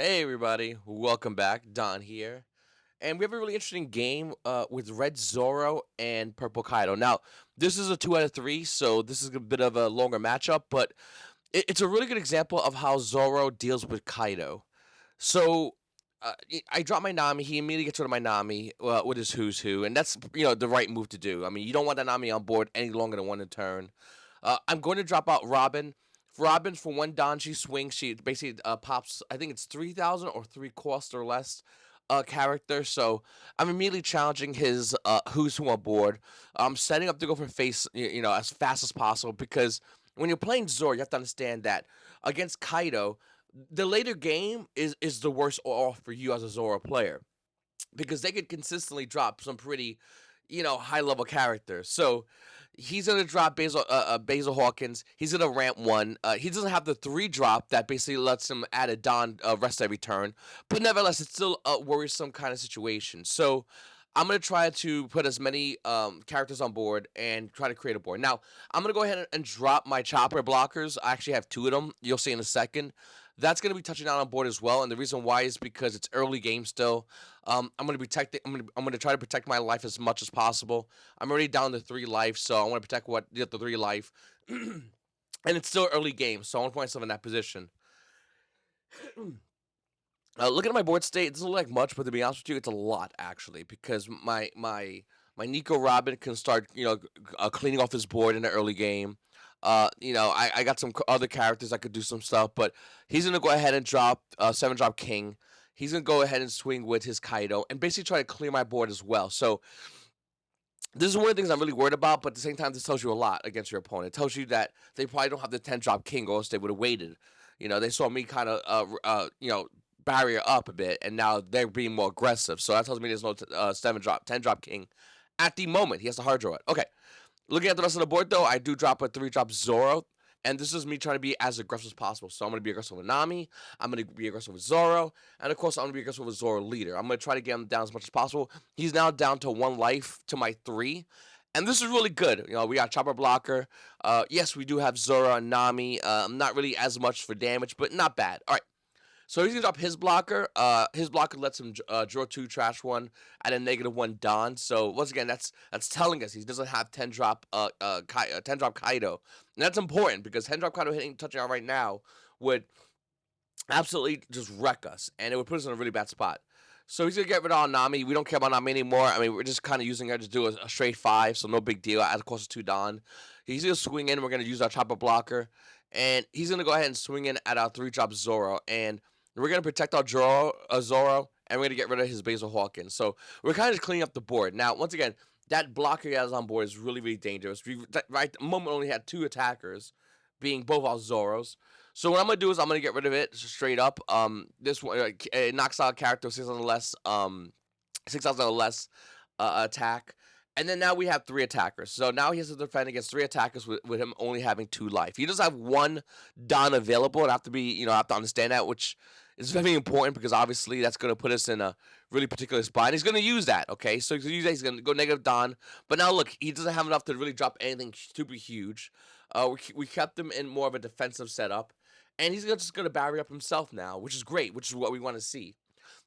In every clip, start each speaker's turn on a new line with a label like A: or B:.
A: Hey everybody, welcome back. Don here. And we have a really interesting game with Red Zoro and Purple Kaido. Now, this is a 2 out of 3, so this is a bit of a longer matchup, but it's a really good example of how Zoro deals with Kaido. So, I drop my Nami, he immediately gets rid of my Nami with his Who's Who, and that's, the right move to do. I mean, you don't want that Nami on board any longer than one in turn. I'm going to drop out Robin. Robin, for one Don she swings, she basically pops, I think it's 3,000 or 3 cost or less character. So I'm immediately challenging his Who's Who on board. I'm setting up to go for face, as fast as possible because when you're playing Zoro, you have to understand that against Kaido, the later game is the worst off for you as a Zoro player because they could consistently drop some pretty, high level characters. So he's gonna drop Basil Hawkins. He's gonna ramp one. He doesn't have the 3 drop that basically lets him add a Don rest every turn, but nevertheless, it's still a worrisome kind of situation. So I'm gonna try to put as many characters on board and try to create a board. Now I'm gonna go ahead and drop my chopper blockers. I actually have 2 of them. You'll see in a second. That's going to be touching out on board as well, and the reason why is because it's early game still. I'm going to protect it. I'm going to try to protect my life as much as possible. I'm already down to 3 life, so I want to protect the 3 life, and it's still early game, so I want to put myself in that position. Looking at my board state, it doesn't look like much, but to be honest with you, it's a lot actually because my Nico Robin can start cleaning off his board in the early game. I got some other characters that could do some stuff, but he's gonna go ahead and drop 7 drop King. He's gonna go ahead and swing with his Kaido and basically try to clear my board as well. So this is one of the things I'm really worried about, but at the same time, this tells you a lot against your opponent. It tells you that they probably don't have the 10 drop King, or else they would have waited. They saw me kind of barrier up a bit, and now they're being more aggressive. So that tells me there's no 7 drop, 10 drop King at the moment. He has to hard draw it. Okay. Looking at the rest of the board, though, I do drop a 3 drop Zoro, and this is me trying to be as aggressive as possible. So I'm going to be aggressive with Nami, I'm going to be aggressive with Zoro, and of course I'm going to be aggressive with Zoro leader. I'm going to try to get him down as much as possible. He's now down to 1 life to my 3, and this is really good. We got Chopper Blocker. Yes, we do have Zoro and Nami. Not really as much for damage, but not bad. All right. So he's gonna drop his blocker. His blocker lets him draw 2 trash 1 at a -1 Don. So once again, that's telling us he doesn't have 10 drop 10 drop Kaido, and that's important because 10 drop Kaido hitting touching out right now would absolutely just wreck us, and it would put us in a really bad spot. So he's gonna get rid of Nami. We don't care about Nami anymore. I mean, we're just kind of using her to do a straight 5, so no big deal. As of course, it's 2 Don. He's gonna swing in. We're gonna use our chopper blocker, and he's gonna go ahead and swing in at our 3 drop Zoro, and we're gonna protect our Zoro, and we're gonna get rid of his Basil Hawkins. So we're kind of just cleaning up the board. Now, once again, that blocker he has on board is really, really dangerous. We right at the moment only had 2 attackers, being both our Zoros. So what I'm gonna do is I'm gonna get rid of it straight up. This one it knocks out a character 6,000 less, 6,000 or less attack. And then now we have 3 attackers. So now he has to defend against 3 attackers with him only having 2 life. He does have 1 Don available. And have to be, I have to understand that, which is very important because obviously that's going to put us in a really particular spot. And he's going to use that, okay? So he's going to use that. He's going to go negative Don. But now look, he doesn't have enough to really drop anything super huge. We kept him in more of a defensive setup. And he's just going to barrier up himself now, which is great, which is what we want to see.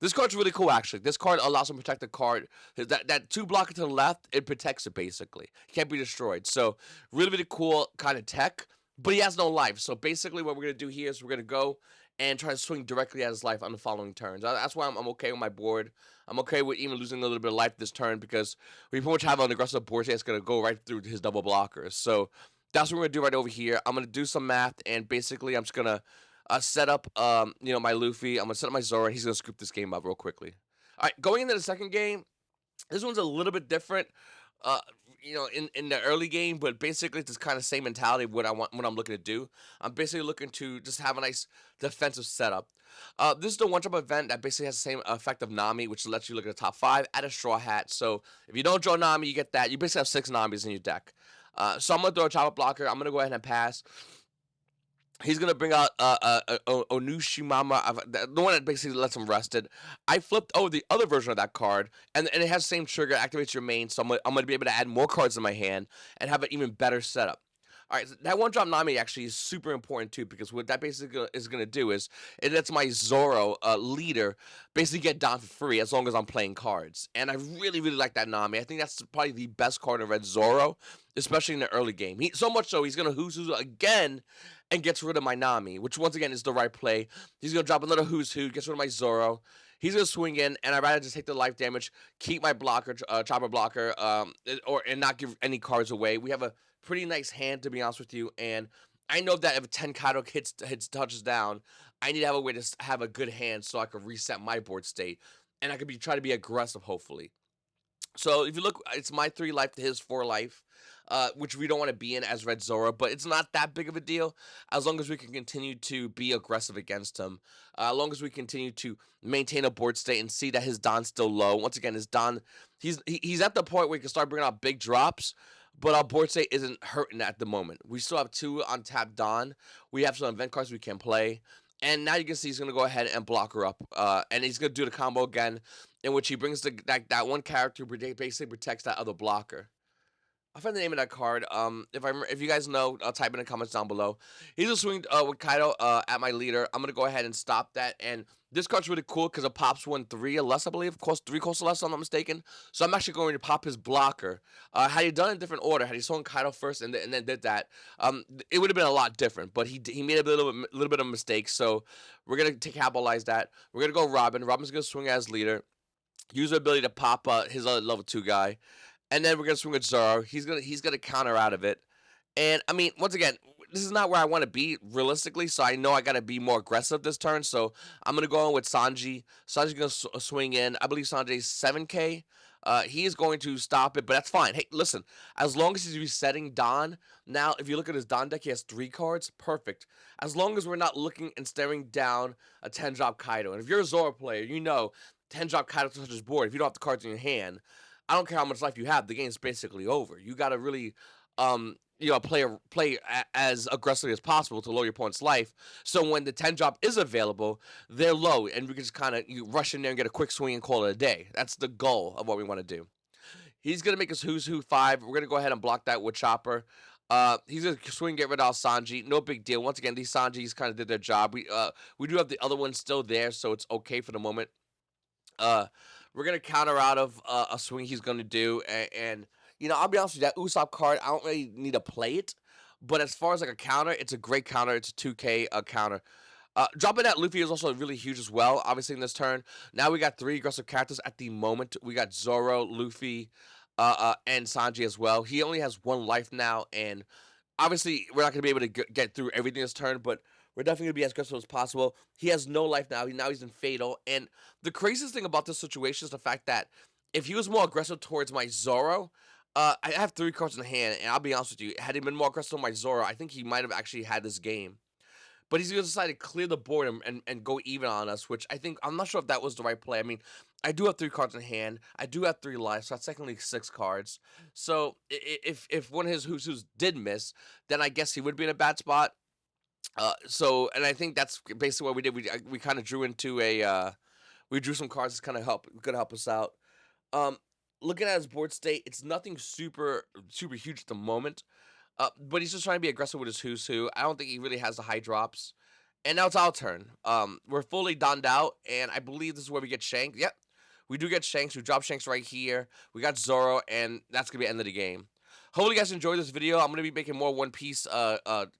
A: This card's really cool, actually. This card allows him to protect the card. That 2 blocker to the left, it protects it, basically. It can't be destroyed. So, really, really cool kind of tech. But he has no life. So, basically, what we're going to do here is we're going to go and try to swing directly at his life on the following turns. That's why I'm okay with my board. I'm okay with even losing a little bit of life this turn because we pretty much have an aggressive board that's going to go right through his double blockers. So, that's what we're going to do right over here. I'm going to do some math, and basically, I'm just going to set up, my Luffy. I'm gonna set up my Zoro, and he's gonna scoop this game up real quickly. All right, going into the second game, this one's a little bit different. Uh, in the early game, but basically it's this kind of same mentality of what I'm looking to do. I'm basically looking to just have a nice defensive setup. This is the 1 drop event that basically has the same effect of Nami, which lets you look at the top 5, add a Straw Hat. So if you don't draw Nami, you get that. You basically have 6 Namis in your deck. So I'm gonna throw a chopper blocker. I'm gonna go ahead and pass. He's gonna bring out Onushimama, the one that basically lets him rested. I flipped over the other version of that card, and it has the same trigger, activates your main. So I'm gonna be able to add more cards in my hand and have an even better setup. All right, so that one drop Nami actually is super important too, because what that basically is gonna do is it lets my Zoro leader basically get down for free as long as I'm playing cards. And I really, really like that Nami. I think that's probably the best card in Red Zoro, especially in the early game. So much so he's gonna Who's Who again and gets rid of my Nami, which once again is the right play. He's gonna drop another Who's Who, gets rid of my Zoro. He's gonna swing in, and I'd rather just take the life damage, keep my blocker, chopper blocker, and not give any cards away. We have a pretty nice hand, to be honest with you, and I know that if a 10 Kaido hits touches down, I need to have a way to have a good hand so I can reset my board state, and I could be try to be aggressive, hopefully. So if you look, it's my 3 life to his 4 life, which we don't want to be in as Red Zoro, but it's not that big of a deal as long as we can continue to be aggressive against him. As long as we continue to maintain a board state and see that his Don's still low. Once again, his Don, he's at the point where he can start bringing out big drops, but our board state isn't hurting at the moment. We still have 2 untapped Don. We have some event cards we can play. And now you can see he's going to go ahead and block her up. And he's going to do the combo again, in which he brings that one character who basically protects that other blocker. I'll find the name of that card. If you guys know, I'll type in the comments down below. He's a swing with Kaido at my leader. I'm gonna go ahead and stop that. And this card's really cool because it pops 1/3 or less, I believe. Cost 3 costs or less, if I'm not mistaken. So I'm actually going to pop his blocker. Had he done it in different order, had he swung Kaido first and then did that, it would have been a lot different. But he made a little bit of a mistake. So we're gonna capitalize that. We're gonna go Robin. Robin's gonna swing as leader. Use the ability to pop his other level 2 guy. And then we're gonna swing with Zoro. He's gonna counter out of it. And I mean, once again, this is not where I want to be realistically. So I know I gotta be more aggressive this turn. So I'm gonna go in with Sanji. Sanji's gonna swing in. I believe Sanji's 7K. He is going to stop it, but that's fine. Hey, listen, as long as he's resetting Don, now if you look at his Don deck, he has 3 cards. Perfect. As long as we're not looking and staring down a 10 drop Kaido. And if you're a Zoro player, you know 10 drop Kaido touches board. If you don't have the cards in your hand, I don't care how much life you have, the game's basically over. You got to really, play as aggressively as possible to lower your opponent's life. So when the 10 drop is available, they're low, and we can just kind of rush in there and get a quick swing and call it a day. That's the goal of what we want to do. He's gonna make us Who's Who 5. We're gonna go ahead and block that with Chopper. He's gonna swing, get rid of Sanji. No big deal. Once again, these Sanjis kind of did their job. We do have the other one still there, so it's okay for the moment. Uh, we're gonna counter out of a swing he's gonna do, and I'll be honest with you, that Usopp card, I don't really need to play it, but as far as like a counter, it's a great counter. It's a 2K counter. Dropping that Luffy is also really huge as well. Obviously, in this turn, now we got 3 aggressive characters at the moment. We got Zoro, Luffy, and Sanji as well. He only has 1 life now, and obviously, we're not going to be able to get through everything this turn, but we're definitely going to be as aggressive as possible. He has no life now. Now he's in Fatal. And the craziest thing about this situation is the fact that if he was more aggressive towards my Zoro, I have 3 cards in the hand, and I'll be honest with you, had he been more aggressive on my Zoro, I think he might have actually had this game. But he's going to decide to clear the board and go even on us, which I'm not sure if that was the right play. I mean, I do have 3 cards in hand. I do have 3 lives, so that's technically 6 cards. So if one of his Who's did miss, then I guess he would be in a bad spot. And I think that's basically what we did. We kind of drew into we drew some cards that kind of could help us out. Um, Looking at his board state, it's nothing super huge at the moment. But he's just trying to be aggressive with his Who's Who. I don't think he really has the high drops. And now it's our turn. We're fully donned out, and I believe this is where we get Shanks. Yep, we do get Shanks. We drop Shanks right here. We got Zoro, and that's gonna be the end of the game. Hopefully, you guys enjoyed this video. I'm gonna be making more One Piece, One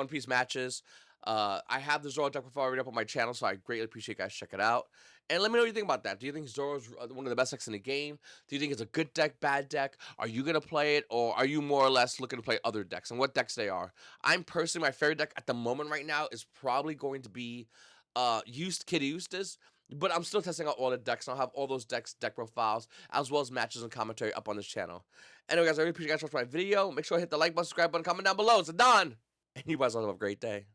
A: Piece matches. I have the Zoro deck profile already up on my channel, so I greatly appreciate you guys check it out. And let me know what you think about that. Do you think Zoro's one of the best decks in the game? Do you think it's a good deck, bad deck? Are you going to play it, or are you more or less looking to play other decks, and what decks they are? I'm personally, my favorite deck at the moment right now is probably going to be Kid Eustace, but I'm still testing out all the decks, and I'll have all those deck profiles, as well as matches and commentary up on this channel. Anyway, guys, I really appreciate you guys watching my video. Make sure to hit the like button, subscribe button, comment down below. It's done. And you guys all have a great day.